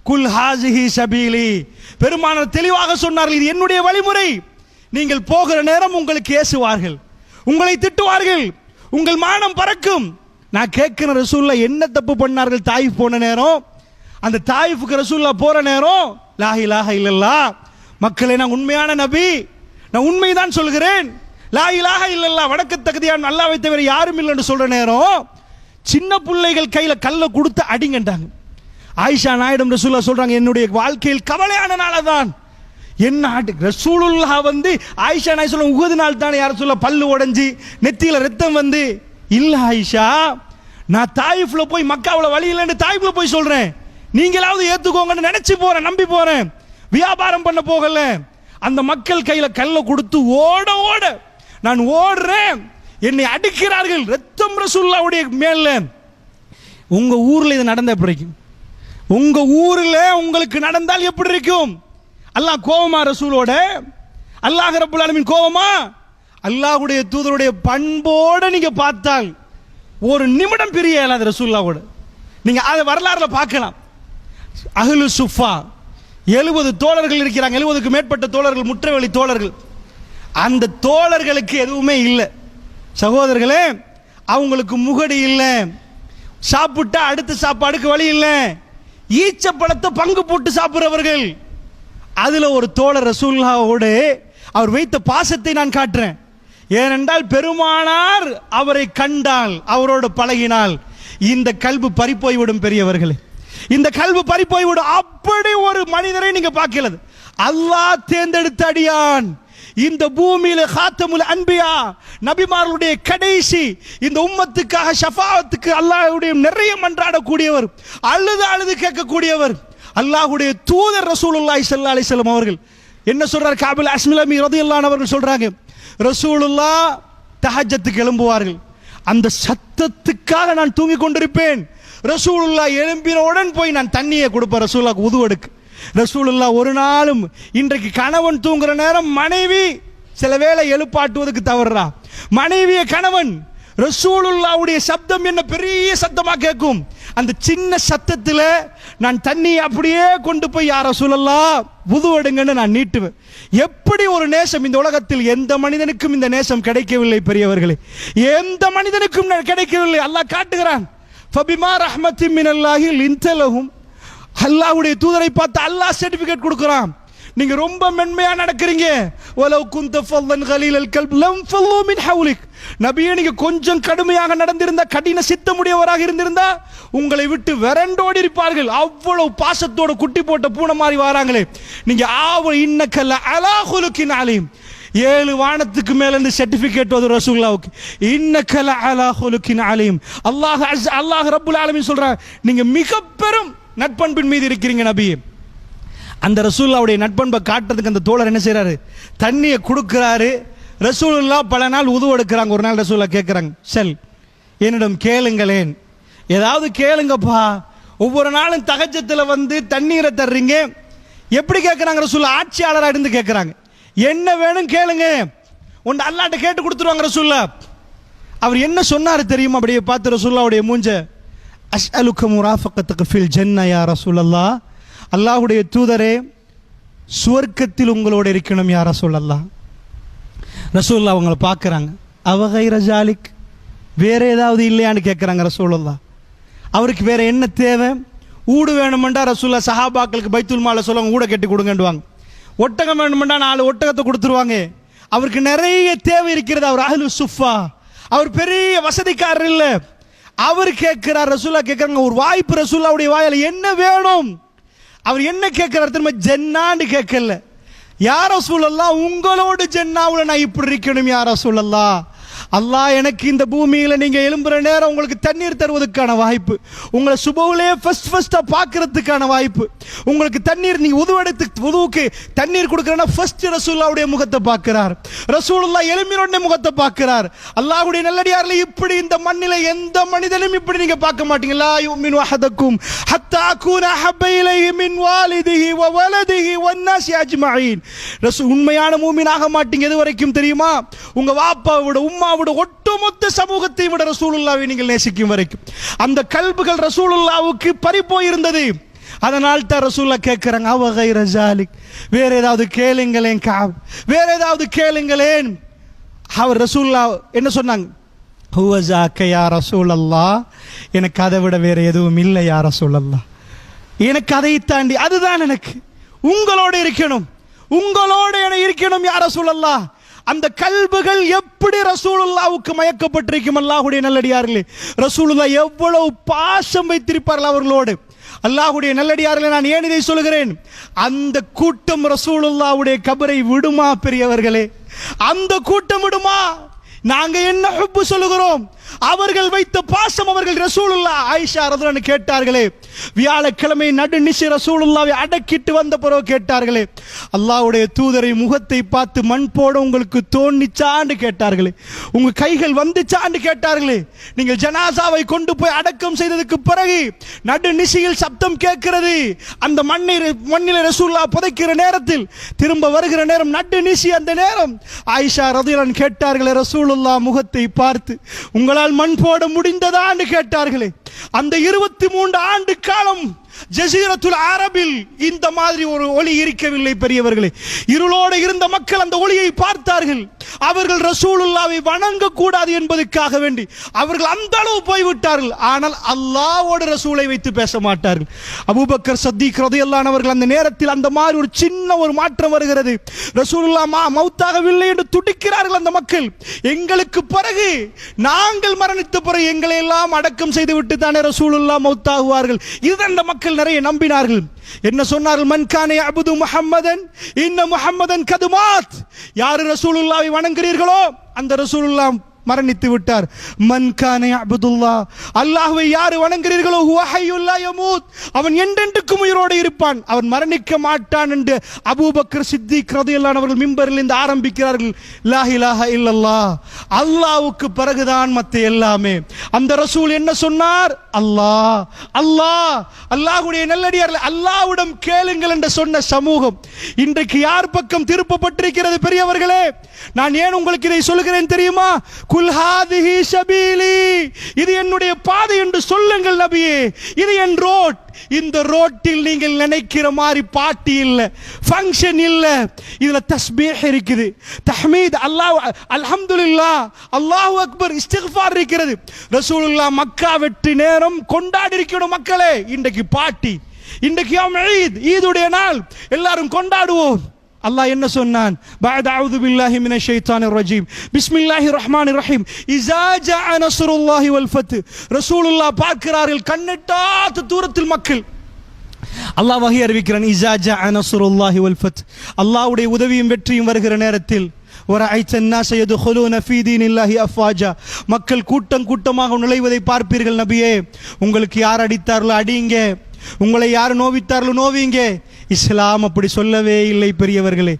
குல் ஹாஸிஹி சபீலி, பெருமானார் தெளிவாக சொன்னார்கள், இது என்னுடைய வழிமுறை. நீங்கள் போகிற நேரம் உங்களுக்கு ஏசுவார்கள், உங்களை திட்டுவார்கள், உங்கள் மானம் பறக்கும். நான் கேட்கிற ரசூலுல்லாஹ் என்ன தப்பு பண்ணார்கள் தாயிஃப் போன நேரம்? அந்த தாயிஃபுக்கு ரசூலுல்லாஹ் போற நேரம் லா இலாஹ இல்லல்லாஹ், மக்களே நான் உண்மையான நபி, நான் உண்மைதான் சொல்கிறேன், லா இலாஹ இல்லல்லாஹ் வணக்கத்தகுதியான அல்லாஹ்வை தவிர யாரும் இல்லைன்னு சொல்ற நேரம் சின்ன பிள்ளைகள் கையில கல்லை கொடுத்து அடிங்கண்டாங்க. ஆயிஷா நாயிடம் ரசூலுல்லாஹ் சொல்றாங்க, என்னுடைய வாழ்க்கையில் கவலையான நாளதான். என்ன ரசூலுல்லாஹ் ஆயிஷா நாய் சொல்ல உகது நாள் தானே யார சொல்ல பல்லு உடைஞ்சி நெத்தியில ரத்தம் வந்து, இல்ல ஆயிஷா நான் தாயிஃப்ல போய் மக்காவுல வழி இல்லைன்னு தாயிஃப்ல போய் சொல்றேன், நீங்களாவது ஏத்துக்கோங்கன்னு நினைச்சு போறேன், நம்பி போறேன், வியாபாரம் பண்ண போகல. அந்த மக்கள் கையில கல்ல கொடுத்து ஓட ஓட நான் ஓடுறேன், என்னை அடிக்கிறார்கள், ரத்தம் ரசூலுல்லாஹ்வுடைய மேல. உங்க ஊர்ல இது நடந்த எப்படி இருக்கும்? உங்க ஊர்ல உங்களுக்கு நடந்தால் எப்படி இருக்கும்? அல்லாஹ் கோவமா ரசூலோட? அல்லாஹ் ரப்பல் ஆலமீன் கோவமா? அல்லாஹ்வுடைய தூதருடைய பண்போட நீங்க பார்த்தால் ஒரு நிமிடம் பிரிய இயலாது ரசூலுல்லாஹ்வோட. நீங்க அதை வரலாறுல பார்க்கலாம். அஹ்லு சுஃபா 70 தோழர்கள் இருக்கிறாங்க, 70க்கு மேற்பட்ட தோழர்கள், முற்றவெளி தோழர்கள். அந்த தோழர்களுக்கு எதுவுமே இல்லை சகோதரர்களே. அவங்களுக்கு முகடி இல்லை, சாப்பிட்டா அடுத்த சாப்பாடுக்கு வழி இல்லை, ஈச்ச பழத்தை பங்கு போட்டு சாப்பிடுறவர்கள். அதுல ஒரு தோழர் ரசூலுல்லாஹ்வோடு அவர் வைத்த பாசத்தை நான் காட்டுறேன். ஏனென்றால் பெருமானார் அவரை கண்டால், அவரோடு பழகினால் இந்த கல்பு பறிப்போய்விடும் பெரியவர்களே, இந்த கல்பு பறிப்போய்விடும். அப்படி ஒரு மனிதரை நீங்க பார்க்கிறது. அல்லாஹ் தேர்ந்தெடுத்த அடியான், இந்த பூமியில காத்தமுல் அன்பியா, நபிமார்களுடைய கடைசி, இந்த உம்மத்துக்காக ஷஃபாஅத்துக்கு அல்லாஹ்வுடைய நிறைய மன்றாடக்கூடியவர், அழுது அழுது கேட்கக்கூடியவர், அல்லாஹ்வுடைய தூதர் ரசூலுல்லாஹி ஸல்லல்லாஹு அலைஹி வஸல்லம் அவர்கள் என்ன சொல்றார்? காபில் அஸ்மிலமி ரலியல்லாஹு அன்ஹு அவர்கள் சொல்றாங்க, ரசூலுல்லாஹ் தஹஜ்ஜத்துக்கு எழும்புவார்கள், அந்த சத்தத்துக்காக நான் தூங்கிக் கொண்டிருப்பேன். ரசூலுல்லாஹ் எழும்பினவுடன் போய் நான் தண்ணியை கொடுப்பேன் ரசூலுல்லாஹ்க்கு உது எடுக்க. ரசூலுல்லாஹ் ஒரு நாளும், இன்றைக்கு கணவன் தூங்குற நேரம் மனைவி சில வேளை எழுப்பாட்டுவதற்கு தவறுறா, மனைவிய கணவன், ரசூலுல்லாஹ்வுடைய சப்தம் என்ன பெரிய சத்தமா கேட்கும், அந்த சின்ன சத்தத்தில் நான் தண்ணி அப்படியே கொண்டு போய் யார் ரசூலுல்லாஹ் வுது எடுங்கன்னு நான் நீட்டுவேன். எப்படி ஒரு நேசம் இந்த உலகத்தில் எந்த மனிதனுக்கும் இந்த நேசம் கிடைக்கவில்லை பெரியவர்களே, எந்த மனிதனுக்கும் கிடைக்கவில்லை. அல்லாஹ் காட்டுகிறான், ஃபபிமா ரஹ்மத்தின் மினல்லாஹி லின்த லஹும், அல்லாஹ்வுடைய தூதரை பார்த்து அல்லாஹ் சர்டிபிகேட் கொடுக்கிறான், நீங்க ரொம்ப மென்மையா நடக்கிறீங்க. வலவ் குந்த ஃபல்லன் கலீலல் கல்ப் லம் ஃபல்லு மின் ஹவுலிக், நபியே நீங்க கொஞ்சம் கடுமையாக நடந்திருந்தா, கடின சித்தமுடையவராக இருந்திருந்தா உங்களை விட்டு விரண்டோடி இருப்பார்கள். அவ்வளவு பாசத்தோட குட்டி போட்ட பூனை மாதிரி வராங்களே நீங்க. இன்னக்கல்ல அலா குலுக்கின் அலீம், 7 வானத்துக்கு மேல இருந்து சர்டிபிகேட் வந்து ரசூலுல்லாஹ்வுக்கு, இன்னக்கல அலா குலுக்கின் அலீம். அல்லாஹ் ரப்புல் ஆலமீன் சொல்றார், நீங்க மிக பெரும் நட்பண்பின் மீது இருக்கிறீங்க நபியே. அந்த ரசூலுல்லாஹ்வுடைய நட்பண்பை காட்டுறதுக்கு அந்த தோழர் என்ன செய்யறாரு? தண்ணியை கொடுக்கிறாரு. ரசூலுல்லாஹ் பல நாள் உது எடுக்கிறாங்க. ஒரு நாள் ரசூலுல்லாஹ் கேட்கிறாங்க, செல் என்னிடம் கேளுங்களேன், ஏதாவது கேளுங்கப்பா, ஒவ்வொரு நாளும் தஹஜ்ஜத்துல வந்து தண்ணீரை தர்றீங்க. எப்படி கேட்கிறாங்க ரசூலுல்லாஹ்? ஆட்சியாளராக இருந்து கேட்கிறாங்க, என்ன வேணும் கேளுங்க, உன் அல்லாஹ்ட்ட கேட்டு கொடுத்துருவாங்க ரசூலுல்லாஹ். அவர் என்ன சொன்னாரு தெரியுமா? அப்படியே பார்த்து ரசூலுல்லாஹ்வுடைய மூஞ்ச, அஸ்அலுக முராஃபகத்துக ஃபில் ஜன்னah யா ரசூலல்லாஹ், அல்லாஹ்வுடைய தூதரே சுவர்க்கத்தில் உங்களோட இருக்கணும் யா ரசூலல்லாஹ். ரசூலுல்லாஹ் அவங்களை பார்க்குறாங்க, அவகைர ஜாலிக், வேற ஏதாவது இல்லையான்னு கேட்குறாங்க ரசூலுல்லாஹ். அவருக்கு வேற என்ன தேவை? ஊடு வேணுமெண்டா ரசூலுல்லாஹ் சஹாபாக்களுக்கு பைத்துல் மால சொல்லுவாங்க, ஊட கட்டி கொடுங்கண்டுவாங்க. ஒட்டகம் வேணுமெண்டா 4 ஒட்டகத்தை கொடுத்துருவாங்க. அவருக்கு நிறைய தேவை இருக்கிறது. அவர் அஹ்லு சுஃபா, அவர் பெரிய வசதிக்காரர் இல்லை. அவர் கேட்கிறார், ரசூலுல்லாஹ் கேட்கிறாங்க, ஒரு வாய்ப்பு ரசூலுல்லாஹ்வுடைய வாயில என்ன வேணும்? அவர் என்ன கேட்கிறார் தெரியுமா? ஜன்னான்னு கேட்கல, யா ரசூலல்லாஹ் உங்களோட ஜன்னாவுல நான் இப்படி இருக்கணும் யா ரசூலல்லாஹ். அல்லாஹ் எனக்கு இந்த பூமியில நீங்க எழும்புற நேரம் உங்களுக்கு தண்ணீர் தருவதற்கான வாய்ப்பு, உங்களை சுபவுலே ஃபர்ஸ்டா பார்க்கறதுக்கான வாய்ப்பு, உங்களுக்கு தண்ணீர் நீங்க உதுவுக்கு தண்ணீர் கொடுக்கறனா ஃபர்ஸ்ட் ரசூலுல்லாஹ்வுடைய முகத்தை பார்க்கிறார். ரசூலுல்லாஹ் எழும்பினோட முகத்தை பார்க்கிறார். அல்லாஹ்வுடைய நல்லடியார்ல இப்படி இந்த மண்ணில எந்த மனிதனும் இப்படி நீங்க பார்க்க மாட்டீங்க. லா யுமினு அஹதுக்கும் ஹத்தா அகூன அஹப்ப இலைஹி மின் வாலிதிஹி வ வலதிஹி வன்னாஸி அஜ்மஈன். உண்மையான மூமினாக மாட்டீங்க எது வரைக்கும் தெரியுமா? உங்க வாப்பாவை விட உம்மாவை விட ஒட்டுமொத்த சமூகத்தை விட ரசூலுல்லாஹ்வை நீங்கள் நேசிக்கும் வரைக்கும். அந்த கல்புகள் ரசூலுல்லாஹ்வுக்கு பறிபோய் இருந்தது. அதனால் தான் ரசூலுல்லாஹ் கேட்கிறாங்க, அவ கைர ஜாலிக், வேற ஏதாவது கேளுங்களேன் கஅப், வேற ஏதாவது கேளுங்களேன். அவர் ரசூலுல்லாஹ் என்ன சொன்னாங்க, ஹுவ ஜாக்க யா ரசூலல்லாஹ், எனக்கு அதை விட வேற எதுவும் இல்லை யா ரசூலல்லாஹ், எனக்கு அதை தாண்டி அதுதான் எனக்கு உங்களோடு இருக்கணும், உங்களோடு என இருக்கணும் யா ரசூலல்லாஹ். அந்த கல்புகள் எப்படி ரசூலுல்லாஹ்வுக்கு மயக்கப்பட்டிருக்கும். அல்லாஹ்வுடைய நல்லடியார்களே, ரசூலுல்லாஹ் எவ்வளவு பாசம் வைத்திருப்பார்கள் அவர்களோடு. அல்லாஹ்வுடைய நல்லடியார்களே, நான் ஏன் இதை சொல்கிறேன், அந்த கூட்டம் ரசூலுல்லாஹ்வுடைய கபரை விடுமா பெரியவர்களே? அந்த கூட்டம் விடுமா? நாங்க என்ன ஹுப்பு சொல்லுகிறோம், அவர்கள் வைத்த பாசம். அவர்கள் ரசூலுல்லாஹ் ஆயிஷா ரலியல்லாஹு கேட்டார்களே, வியாழக்கிழமை நடுநிசி ரசூலுல்லாஹ்வை அடக்கிட்டு வந்த பிறகு கேட்டார்களே, அல்லாஹ்வுடைய தூதரை முகத்தை பார்த்து மண் போட உங்களுக்கு தோணிச்சான்னு கேட்டார்களே, உங்க கைகள் வந்துச்சான்னு கேட்டார்களே. நீங்கள் ஜனாசாவை கொண்டு போய் அடக்கம் செய்ததுக்கு பிறகு நடுநிசியில் சப்தம் கேட்கிறது. அந்த மண்ணில் ரசூலுல்லாஹ் புதைக்கிற நேரத்தில் திரும்ப வருகிற நேரம் நடுநிசி, அந்த நேரம் ஆயிஷா ரலியல்லாஹு கேட்டார்களே, ரசூலுல்லாஹ் முகத்தை பார்த்து உங்களால் மண் போட முடிந்ததான்னு கேட்டார்களே. அந்த 23 ஆண்டு காலம் ஜஸீரத்துல் அரபில் இந்த மாதிரி ஒரு ஒளி இருக்கவில்லை பெரியவர்களே. இருளோடு இருந்த மக்கள் அந்த ஒளியை பார்த்தார்கள். அவர்கள் ரசூலுல்லாஹ்வை வணங்க கூடாது என்பதற்காக வேண்டி அவர்கள் அந்த அளவு போய்விட்டார்கள். ஆனால் அல்லாஹ்வோடு ரசூலை வைத்து பேச மாட்டார்கள். அபூபக்கர் சித்திக் ரலியல்லாஹு அன்ஹு அவர்கள் அந்த நேரத்தில் அந்த மாதிரி ஒரு சின்ன ஒரு மாற்றம் வருகிறது. ரசூலுல்லாஹ் மௌத்தாகவில்லை என்று துடிக்கிறார்கள் அந்த மக்கள். எங்களுக்கு பிறகு நாங்கள் மரணித்த பிறகு எங்களை எல்லாம் அடக்கம் செய்து விட்டு தானே ரசூலுல்லாஹ் மௌத்தாகுவார்கள். இதுதான் அந்த மக்கள் நிறைய நம்பினார்கள். என்ன சொன்னார்கள், மன் கான யஅபுது முஹம்மதன் இன்ன முஹம்மதன் கத் மாத், யார் ரசூலுல்லாஹ்வை வணங்குகிறீர்களோ அந்த ரசூலுல்லாஹ் மரணித்து விட்டார். மன் கான யஅபுதுல்லாஹ், அல்லாஹ்வை யார் வணங்குகிறீர்களோ ஹுவ ஹய்யுல் லா யமூத், அவன் என்றென்றுக்கும் உயிரோடு இருப்பான், அவன் மரணிக்க மாட்டான் என்று அபூபக்கர் சித்திக் ரலியல்லாஹு அன்ஹு அவர்கள் மிம்பரில் இருந்து ஆரம்பிக்கிறார்கள். லா இலாஹ இல்லல்லாஹ், அல்லாஹ்வுக்கு பிறகுதான் மத்த எல்லாமே. அந்த ரசூல் என்ன சொன்னார், அல்லாஹ் அல்லாஹ். அல்லாஹ்வுடைய நல்லடியார்கள், அல்லாஹ்விடம் கேளுங்கள் என்று சொன்ன சமூகம் இன்றைக்கு யார் பக்கம் திருப்பப்பட்டிருக்கிறது பெரியவர்களே? நான் ஏன் உங்களுக்கு இதை சொல்கிறேன் தெரியுமா? குல் ஹாதிஹி சபீலி, இது என்னுடைய பாதை என்று சொல்லுங்கள் நபியே, இது என் ரோட். இந்த ரோட்டில் நீங்கள் நினைக்கிற மாதிரி பாட்டி இல்ல, ஃபங்க்ஷன் இல்ல, இதுல தஸ்பீஹ் இருக்குது, தஹ்மீத், அல்லாஹ், அல்ஹம்துலில்லாஹ், அல்லாஹு அக்பர், இஸ்திக்ஃபார் இருக்கிறது. ரசூலுல்லாஹ் மக்கா வெற்றி நேரம் கொண்டாடி இருக்கணும் மக்களே. இன்றைக்கு பாட்டி, இன்றைக்கு ஈத், ஈதுடைய நாள், எல்லாரும் கொண்டாடுவோம். அல்லாஹ் என்ன சொன்னான், பஅத அஊது பில்லாஹி மினஷ் ஷைத்தானிர் ரஜீம், பிஸ்மில்லாஹிர் ரஹ்மானிர் ரஹீம், இஸா ஜாஅ நஸ்ருல்லாஹி வல் ஃபத். ரசூலுல்லாஹ் பார்க்கிறார்கள், கண்ணெட்டாத தூரத்தில் மக்கள். அல்லாஹ் வஹி அறிவிக்கிறான், இஸா ஜாஅ நஸ்ருல்லாஹி வல் ஃபத், அல்லாஹ்வுடைய உதவியும் வெற்றியும் வருகிற நேரத்தில் வரஐத الناس يدخلون في دين الله افواجا, மக்கள் கூட்டம் கூட்டமாக நுழைவதை பார்ப்பீர்கள் நபியே. உங்களுக்கு யார் அடித்தார்களோ அடிங்க, உங்களை யார் நோவித்தார்களோ நோவிங்க. இஸ்லாம் அப்படி சொல்லவே இல்லை பெரியவர்களே.